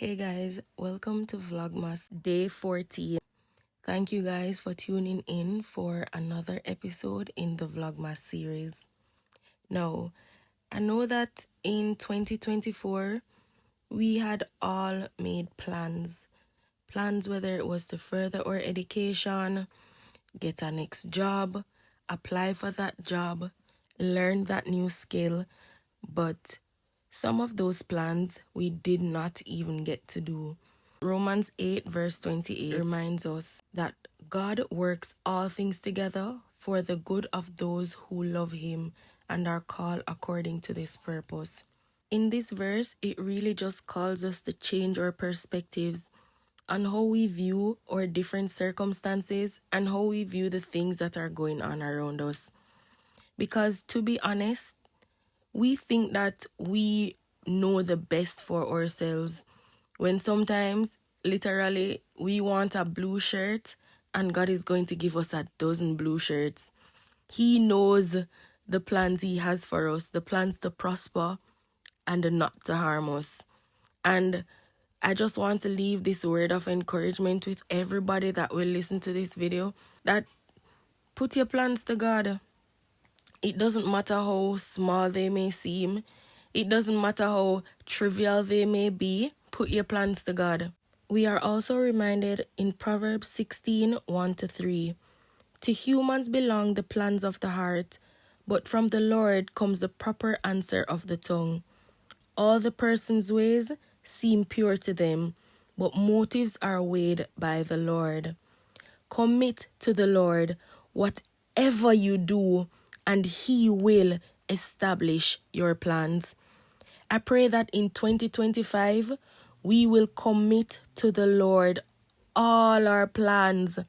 Hey guys, welcome to Vlogmas day 14. Thank you guys for tuning in for another episode in the Vlogmas series. Now, I know that in 2024, we had all made plans. Plans whether it was to further our education, get our next job, apply for that job, learn that new skill, but some of those plans we did not even get to do. Romans 8 verse 28 reminds us that God works all things together for the good of those who love Him and are called according to this purpose. In this verse, it really just calls us to change our perspectives on how we view our different circumstances and how we view the things that are going on around us. Because to be honest, we think that we know the best for ourselves when sometimes, literally, we want a blue shirt and God is going to give us a dozen blue shirts. He knows the plans He has for us, the plans to prosper and not to harm us. And I just want to leave this word of encouragement with everybody that will listen to this video, that put your plans to God. It doesn't matter how small they may seem. It doesn't matter how trivial they may be. Put your plans to God. We are also reminded in Proverbs 16, 1-3. To humans belong the plans of the heart, but from the Lord comes the proper answer of the tongue. All the person's ways seem pure to them, but motives are weighed by the Lord. Commit to the Lord whatever you do, and He will establish your plans. I pray that in 2025, we will commit to the Lord all our plans,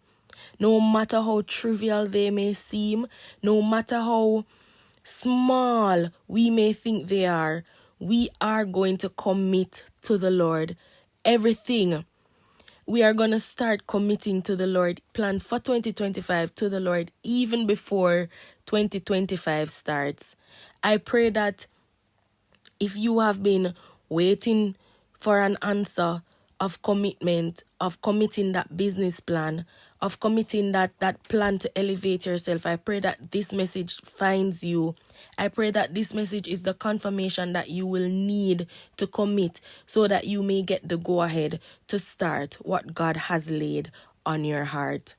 no matter how trivial they may seem, no matter how small we may think they are. We are going to commit to the Lord everything. We are going to start committing to the Lord plans for 2025 to the Lord even before 2025 starts. I pray that if you have been waiting for an answer of commitment, of committing that business plan, of committing that plan to elevate yourself, I pray that this message finds you. I pray that this message is the confirmation that you will need to commit so that you may get the go-ahead to start what God has laid on your heart.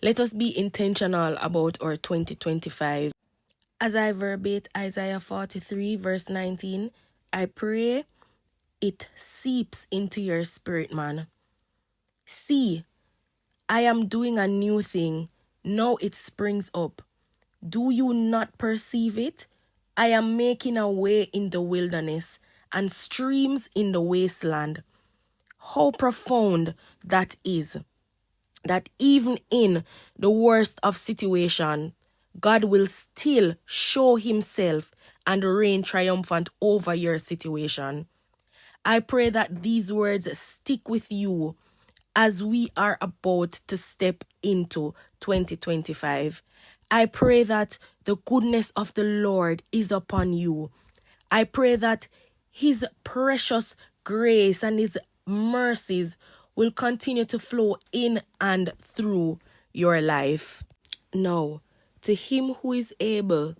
Let us be intentional about our 2025. As I verbate Isaiah 43 verse 19, I pray it seeps into your spirit, man. See, I am doing a new thing. Now it springs up. Do you not perceive it? I am making a way in the wilderness and streams in the wasteland. How profound that is. That even in the worst of situation, God will still show Himself and reign triumphant over your situation. I pray that these words stick with you as we are about to step into 2025. I pray that the goodness of the Lord is upon you. I pray that His precious grace and His mercies will continue to flow in and through your life. Now, to Him who is able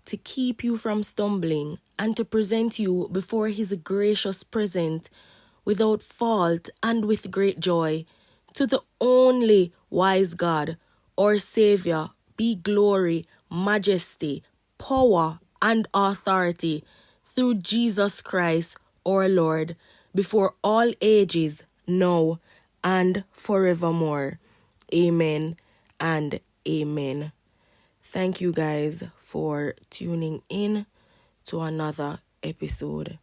to keep you from stumbling and to present you before His gracious presence without fault and with great joy, to the only wise God, our Savior, be glory, majesty, power, and authority through Jesus Christ, our Lord, before all ages, now and forevermore. Amen and amen. Thank you guys for tuning in to another episode.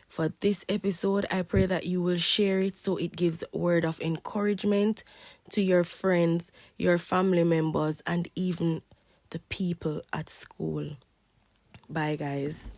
For this episode, I pray that you will share it so it gives word of encouragement to your friends, your family members, and even the people at school. Bye, guys.